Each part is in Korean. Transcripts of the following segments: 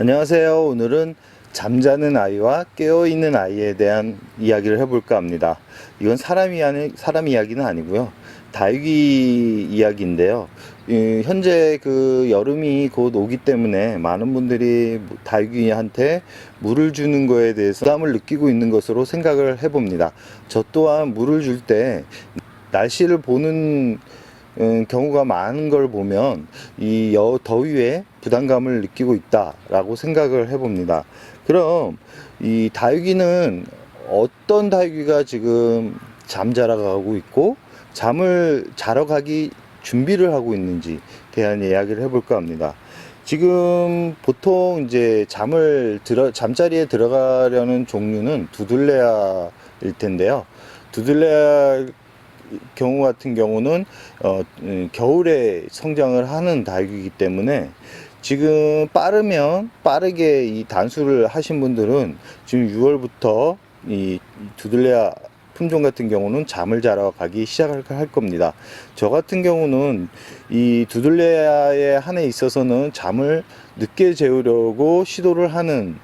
안녕하세요. 오늘은 잠자는 아이와 깨어있는 아이에 대한 이야기를 해볼까 합니다. 이건 사람 이야기는 아니고요. 다육이 이야기인데요. 현재 여름이 곧 오기 때문에 많은 분들이 다육이한테 물을 주는 거에 대해서 부담을 느끼고 있는 것으로 생각을 해봅니다. 저 또한 물을 줄 때 날씨를 보는 경우가 많은 걸 보면 이 더위에 부담감을 느끼고 있다라고 생각을 해봅니다. 그럼 이 다육이는 어떤 다육이가 지금 잠자러 가고 있고 잠을 자러 가기 준비를 하고 있는지 대한 이야기를 해볼까 합니다. 지금 보통 이제 잠자리에 들어가려는 종류는 두들레아일 텐데요. 두들레아 경우 같은 경우는 겨울에 성장을 하는 다육이기 때문에 지금 빠르게 이 단수를 하신 분들은 지금 6월부터 이 두들레아 품종 같은 경우는 잠을 자러 가기 시작할 겁니다. 저 같은 경우는 이 두들레아의 한해 있어서는 잠을 늦게 재우려고 시도를 하는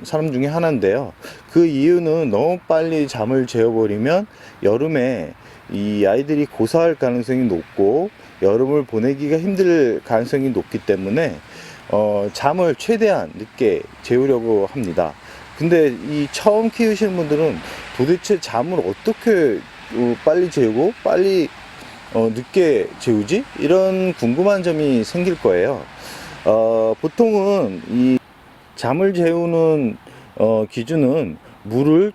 사람 중에 하나인데요. 그 이유는 너무 빨리 잠을 재워버리면 여름에 이 아이들이 고사할 가능성이 높고 여름을 보내기가 힘들 가능성이 높기 때문에 잠을 최대한 늦게 재우려고 합니다. 근데 이 처음 키우시는 분들은 도대체 잠을 어떻게 빨리 재우고 빨리 늦게 재우지? 이런 궁금한 점이 생길 거예요. 보통은 이 잠을 재우는 기준은 물을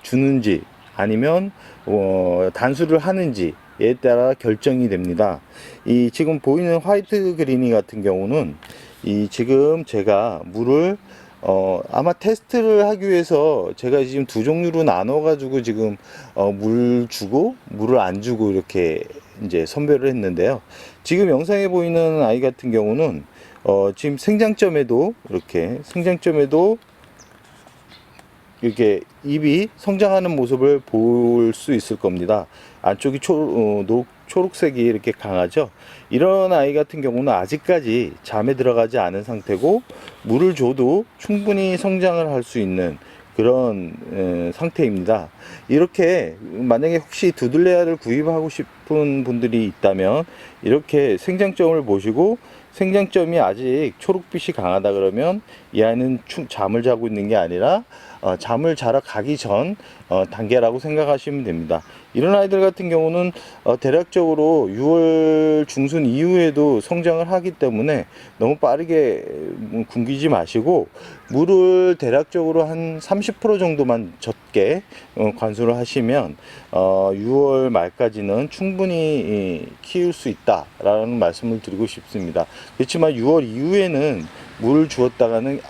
주는지 아니면 단수를 하는지에 따라 결정이 됩니다. 이 지금 보이는 화이트 그린이 같은 경우는 이 지금 제가 물을 아마 테스트를 하기 위해서 제가 지금 두 종류로 나눠 가지고 지금 물 주고 물을 안 주고 이렇게 이제 선별을 했는데요. 지금 영상에 보이는 아이 같은 경우는 지금 생장점에도 이렇게 잎이 성장하는 모습을 볼 수 있을 겁니다. 안쪽이 초록색이 이렇게 강하죠. 이런 아이 같은 경우는 아직까지 잠에 들어가지 않은 상태고 물을 줘도 충분히 성장을 할 수 있는 그런 상태입니다. 이렇게 만약에 혹시 두들레아를 구입하고 싶은 분들이 있다면 이렇게 생장점을 보시고 생장점이 아직 초록빛이 강하다 그러면 이 아이는 잠을 자고 있는 게 아니라 잠을 자러 가기 전 단계라고 생각하시면 됩니다. 이런 아이들 같은 경우는 대략적으로 6월 중순 이후에도 성장을 하기 때문에 너무 빠르게 굶기지 마시고 물을 대략적으로 한 30% 정도만 젖게 관수를 하시면 6월 말까지는 충분히 키울 수 있다라는 말씀을 드리고 싶습니다. 그렇지만 6월 이후에는 물을 주었다가는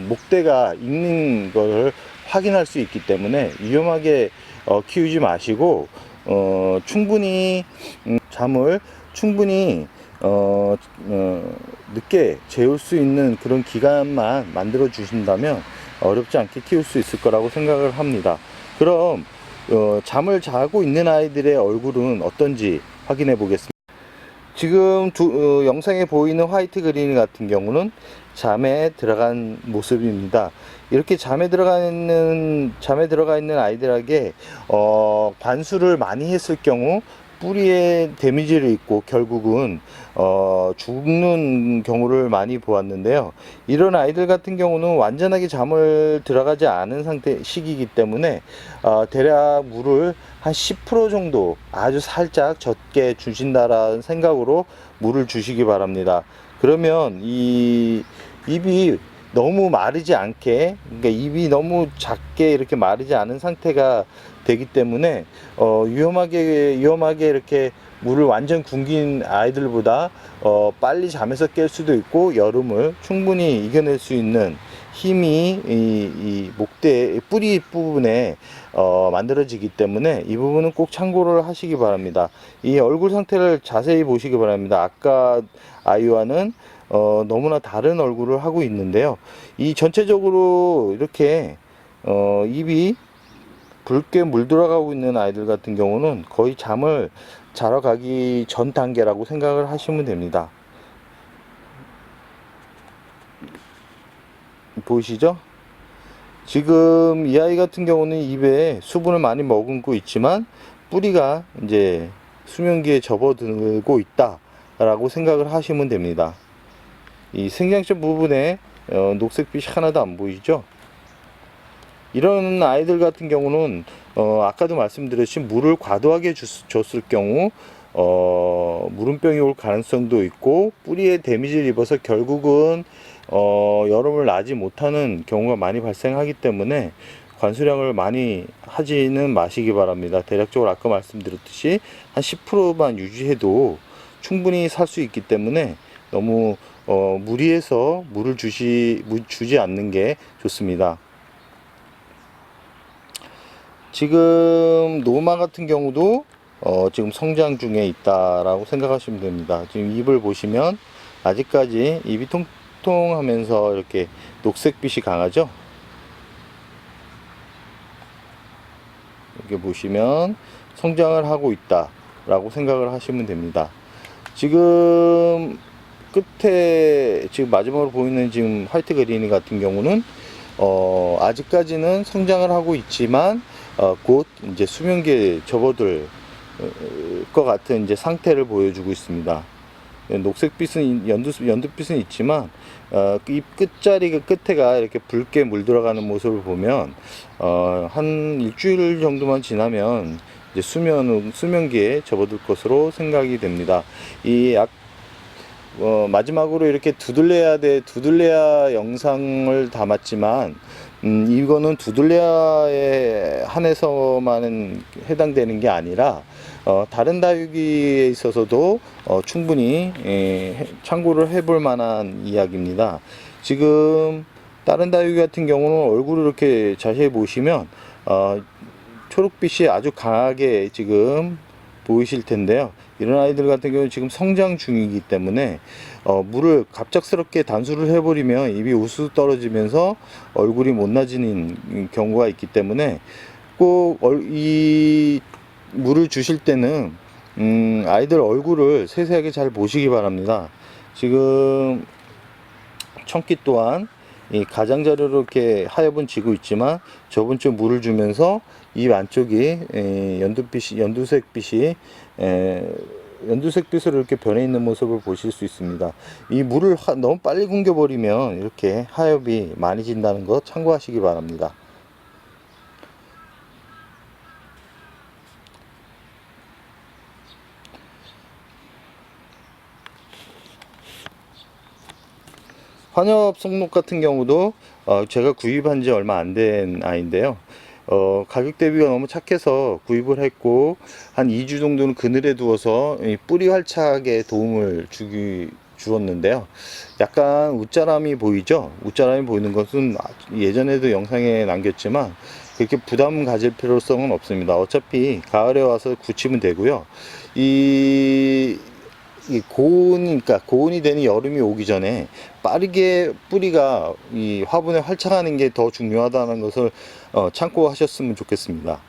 목대가 익는 걸 확인할 수 있기 때문에 위험하게 키우지 마시고 충분히 잠을 충분히 늦게 재울 수 있는 그런 기간만 만들어 주신다면 어렵지 않게 키울 수 있을 거라고 생각을 합니다. 그럼 잠을 자고 있는 아이들의 얼굴은 어떤지 확인해 보겠습니다. 지금 영상에 보이는 화이트 그린 같은 경우는 잠에 들어간 모습입니다. 이렇게 잠에 들어가 있는 아이들에게 관수를 많이 했을 경우 뿌리에 데미지를 입고 결국은 죽는 경우를 많이 보았는데요. 이런 아이들 같은 경우는 완전하게 잠을 들어가지 않은 시기이기 때문에 대략 물을 한 10% 정도 아주 살짝 젖게 주신다라는 생각으로 물을 주시기 바랍니다. 그러면 이 잎이 너무 마르지 않게, 그러니까 잎이 너무 작게 이렇게 마르지 않은 상태가 되기 때문에 위험하게 이렇게 물을 완전 굶긴 아이들보다 빨리 잠에서 깰 수도 있고 여름을 충분히 이겨낼 수 있는 힘이 이 목대 뿌리 부분에 만들어지기 때문에 이 부분은 꼭 참고를 하시기 바랍니다. 이 얼굴 상태를 자세히 보시기 바랍니다. 아까 아이와는 너무나 다른 얼굴을 하고 있는데요. 이 전체적으로 이렇게 입이 붉게 물들어가고 있는 아이들 같은 경우는 거의 잠을 자러 가기 전 단계라고 생각을 하시면 됩니다. 보이시죠? 지금 이 아이 같은 경우는 입에 수분을 많이 머금고 있지만 뿌리가 이제 수면기에 접어들고 있다 라고 생각을 하시면 됩니다. 이 생장점 부분에 녹색빛이 하나도 안 보이죠? 이런 아이들 같은 경우는 아까도 말씀드렸듯이 물을 과도하게 줬을 경우 물음병이 올 가능성도 있고 뿌리에 데미지를 입어서 결국은 여름을 나지 못하는 경우가 많이 발생하기 때문에 관수량을 많이 하지는 마시기 바랍니다. 대략적으로 아까 말씀드렸듯이 한 10%만 유지해도 충분히 살 수 있기 때문에 너무 무리해서 물을 주지 않는 게 좋습니다. 지금 노마 같은 경우도 지금 성장 중에 있다라고 생각하시면 됩니다. 지금 입을 보시면 아직까지 입이 통통하면서 이렇게 녹색빛이 강하죠. 이렇게 보시면 성장을 하고 있다라고 생각을 하시면 됩니다. 지금 끝에 지금 마지막으로 보이는 지금 화이트 그린이 같은 경우는 아직까지는 성장을 하고 있지만 곧 이제 수면기에 접어들 것 같은 이제 상태를 보여주고 있습니다. 녹색빛은 연두빛은 있지만 이 끝자리 끝에가 이렇게 붉게 물들어가는 모습을 보면 한 일주일 정도만 지나면 이제 수면기에 접어들 것으로 생각이 됩니다. 마지막으로 이렇게 두들레아 영상을 담았지만 이거는 두들레아에 한해서만 해당되는 게 아니라 다른 다육이에 있어서도 충분히 참고를 해볼 만한 이야기입니다. 지금 다른 다육이 같은 경우는 얼굴을 이렇게 자세히 보시면 초록빛이 아주 강하게 지금 보이실 텐데요. 이런 아이들 같은 경우는 지금 성장 중이기 때문에 물을 갑작스럽게 단수를 해버리면 입이 우수 떨어지면서 얼굴이 못나지는 경우가 있기 때문에 꼭 이 물을 주실 때는 아이들 얼굴을 세세하게 잘 보시기 바랍니다. 지금 청기 또한 이 가장자리로 이렇게 하엽은 지고 있지만 저번 주 물을 주면서 입 안쪽이 연두색빛으로 이렇게 변해 있는 모습을 보실 수 있습니다. 이 물을 너무 빨리 공겨버리면 이렇게 하엽이 많이 진다는 거 참고하시기 바랍니다. 환엽 송록 같은 경우도 제가 구입한 지 얼마 안 된 아이인데요. 가격 대비가 너무 착해서 구입을 했고 한 2주 정도는 그늘에 두어서 뿌리 활착에 도움을 주었는데요. 약간 웃자람이 보이죠? 웃자람이 보이는 것은 예전에도 영상에 남겼지만 그렇게 부담 가질 필요성은 없습니다. 어차피 가을에 와서 굳히면 되고요. 고온이 되는 여름이 오기 전에 빠르게 뿌리가 이 화분에 활착하는 게 더 중요하다는 것을 참고하셨으면 좋겠습니다.